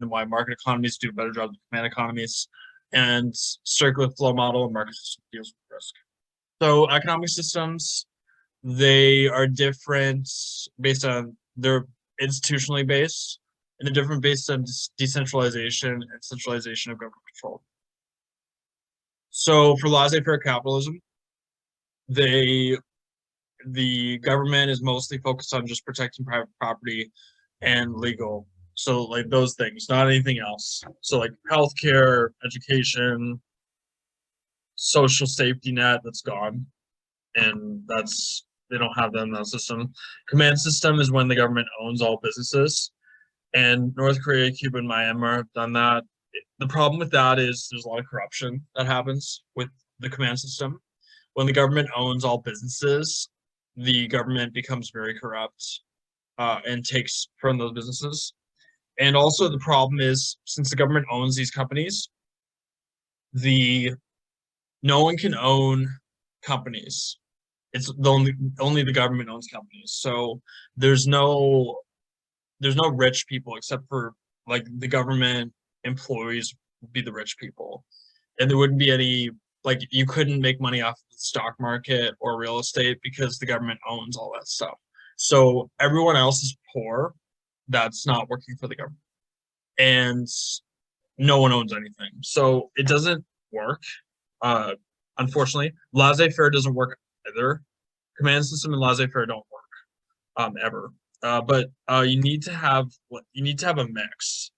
and why market economies do a better job than command economies, and circular flow model and market system deals with risk. So economic systems, they are different based on they're institutionally based, and they're different based on decentralization and centralization of government control. So for laissez-faire capitalism, the government is mostly focused on just protecting private property and legal. So like those things, not anything else. So like healthcare, education, social safety net, that's gone. And they don't have that in that system. Command system is when the government owns all businesses. And North Korea, Cuba, and Myanmar have done that. The problem with that is there's a lot of corruption that happens with the command system. When the government owns all businesses, the government becomes very corrupt and takes from those businesses. And also the problem is, since the government owns these companies, no one can own companies. It's only the government owns companies. So there's no rich people except for like the government employees would be the rich people. And there wouldn't be any, like, you couldn't make money off the stock market or real estate because the government owns all that stuff. So everyone else is poor that's not working for the government. And no one owns anything. So it doesn't work. Unfortunately, laissez-faire doesn't work either. Command system and laissez-faire don't work ever. But you need to have a mix.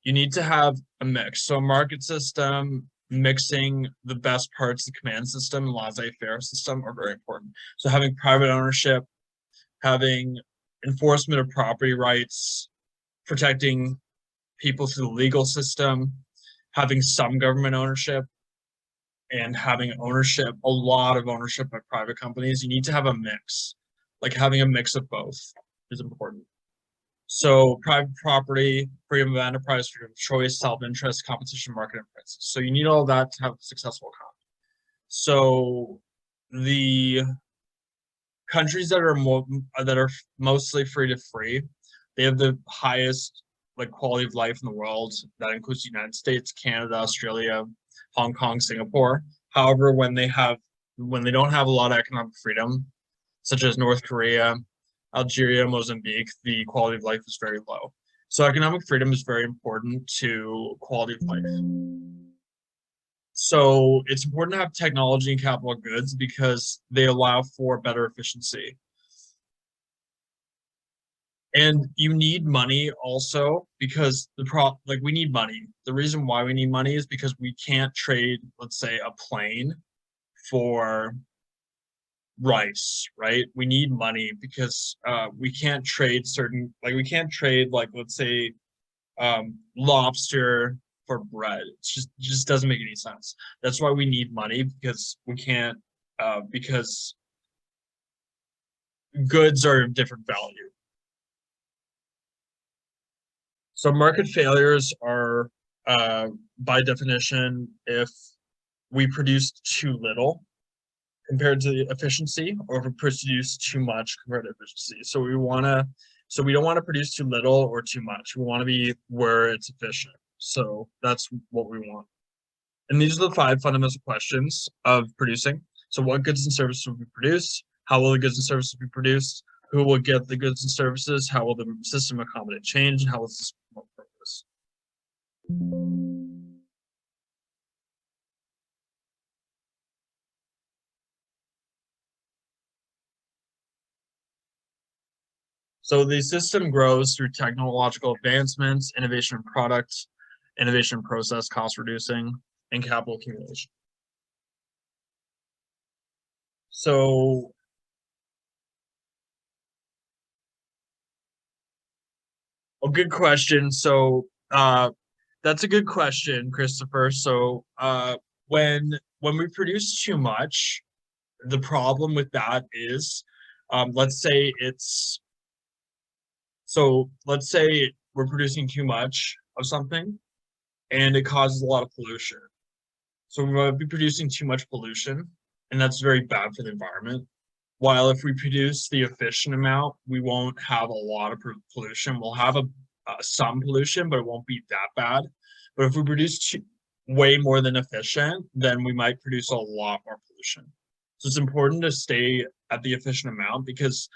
You need to have a mix. So market system mixing the best parts of the command system and laissez-faire system are very important. So having private ownership, having enforcement of property rights, protecting people through the legal system, having some government ownership, and having ownership, a lot of ownership by private companies. You need to have a mix. Like having a mix of both is important. So private property, freedom of enterprise, freedom of choice, self-interest, competition, market, and prices. So you need all that to have a successful economy. So the countries that are mostly free to free, they have the highest like quality of life in the world. That includes the United States, Canada, Australia, Hong Kong, Singapore. However, when they don't have a lot of economic freedom, such as North Korea, Algeria, Mozambique, the quality of life is very low. So economic freedom is very important to quality of life. So it's important to have technology and capital goods because they allow for better efficiency. And you need money also because we need money. The reason why we need money is because we can't trade, let's say, a plane for rice, right? We need money because we can't trade let's say lobster for bread. It just doesn't make any sense. That's why we need money, because we can't because goods are of different value. So market failures are by definition if we produce too little compared to the efficiency, or if we produce too much compared to efficiency. So we don't want to produce too little or too much. We want to be where it's efficient. So that's what we want. And these are the 5 fundamental questions of producing. So what goods and services will be produced? How will the goods and services be produced? Who will get the goods and services? How will the system accommodate change? And how will the system promote progress? So the system grows through technological advancements, innovation in products, innovation in process, cost reducing, and capital accumulation. So a good question. So that's a good question, Christopher. So when we produce too much, the problem with that is let's say we're producing too much of something and it causes a lot of pollution. So we might be producing too much pollution, and that's very bad for the environment. While if we produce the efficient amount, we won't have a lot of pollution. We'll have some pollution, but it won't be that bad. But if we produce way more than efficient, then we might produce a lot more pollution. So it's important to stay at the efficient amount because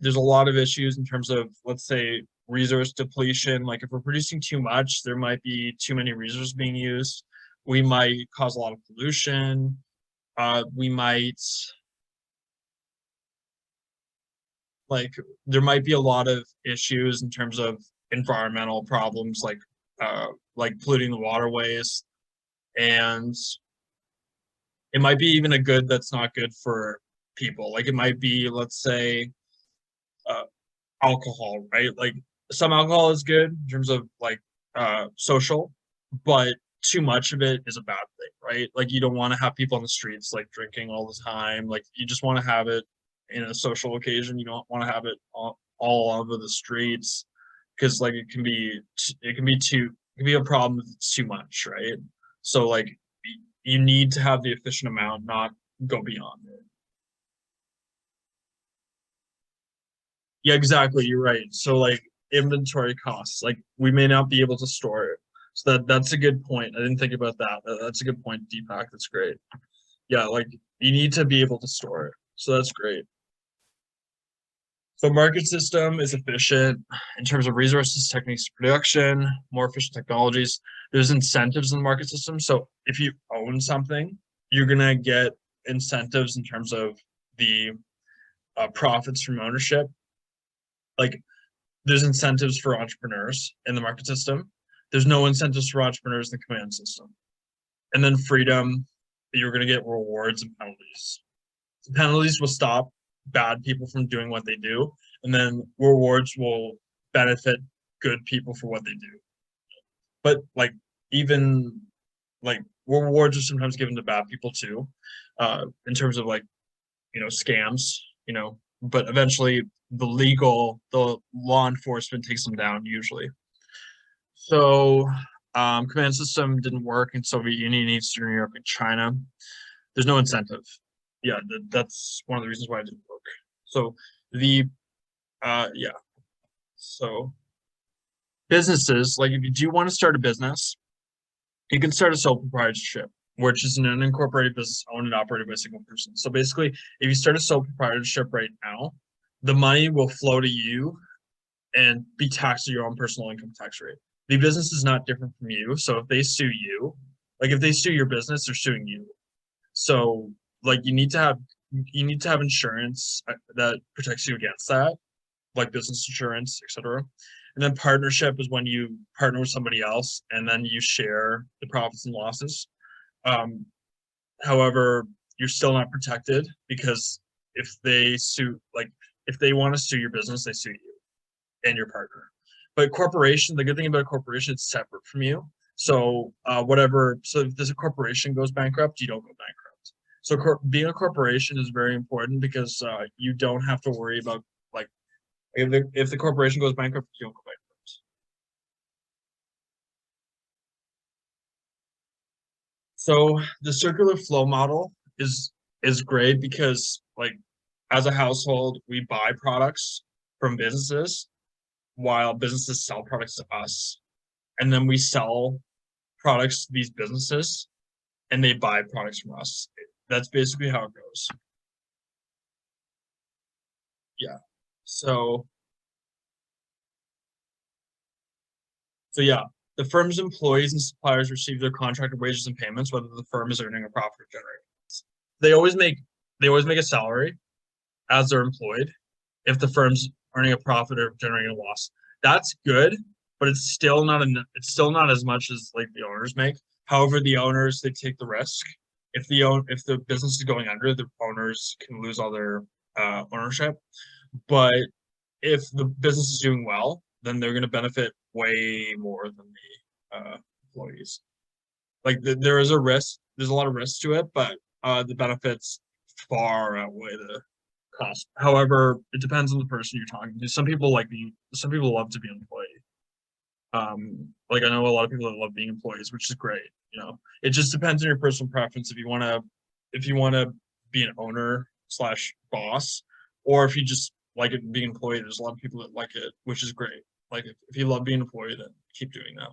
there's a lot of issues in terms of, let's say, resource depletion. Like if we're producing too much, there might be too many resources being used. We might cause a lot of pollution. We might like there might be a lot of issues in terms of environmental problems like polluting the waterways, and it might be even a good that's not good for people. Like it might be, let's say, uh, alcohol, right? Like some alcohol is good in terms of like social, but too much of it is a bad thing, right? Like you don't want to have people on the streets like drinking all the time. Like you just want to have it in a social occasion. You don't want to have it all over the streets because like it can be a problem if it's too much, right? So like you need to have the efficient amount, not go beyond it. Yeah, exactly. You're right. So like inventory costs, like we may not be able to store it. So that's a good point. I didn't think about that. That's a good point, Deepak. That's great. Yeah, like you need to be able to store it. So that's great. So market system is efficient in terms of resources, techniques, production, more efficient technologies. There's incentives in the market system. So if you own something, you're gonna get incentives in terms of the profits from ownership. Like there's incentives for entrepreneurs in the market system. There's no incentives for entrepreneurs in the command system. And then freedom, you're going to get rewards and penalties. The penalties will stop bad people from doing what they do, and then rewards will benefit good people for what they do. But like even like rewards are sometimes given to bad people too, in terms of like scams, but eventually the law enforcement takes them down usually. So command system didn't work in Soviet Union, Eastern Europe, and China. There's no incentive. Yeah, that's one of the reasons why it didn't work. So the yeah, so businesses, like if you do want to start a business, you can start a sole proprietorship, which is an unincorporated business owned and operated by a single person. So basically, if you start a sole proprietorship right now, the money will flow to you and be taxed at your own personal income tax rate. The business is not different from you. So if they sue you, like if they sue your business, they're suing you. So like you need to have insurance that protects you against that, like business insurance, etc. And then partnership is when you partner with somebody else and then you share the profits and losses. Um, However, you're still not protected because if they sue, like if they want to sue your business, they sue you and your partner. But corporation, the good thing about a corporation, it's separate from you. So so if there's a corporation goes bankrupt, you don't go bankrupt. So being a corporation is very important because you don't have to worry about like if the corporation goes bankrupt, you don't go bankrupt. So the circular flow model is great because like as a household, we buy products from businesses while businesses sell products to us. And then we sell products to these businesses and they buy products from us. That's basically how it goes. Yeah. So yeah, the firm's employees and suppliers receive their contracted wages and payments, whether the firm is earning a profit or generating. They always make they always make a salary as they're employed if the firm's earning a profit or generating a loss. That's good, but it's still not as much as like the owners make. However, the owners they take the risk. If the business is going under, the owners can lose all their ownership. But if the business is doing well, then they're going to benefit way more than the employees. Like there is a risk. There's a lot of risk to it, but the benefits far outweigh the cost. However, it depends on the person you're talking to. Some people love to be an employee. Like I know a lot of people that love being employees, which is great. It just depends on your personal preference. If you want to be an owner slash boss, or if you just like it being employee, there's a lot of people that like it, which is great. Like if you love being employed, then keep doing that.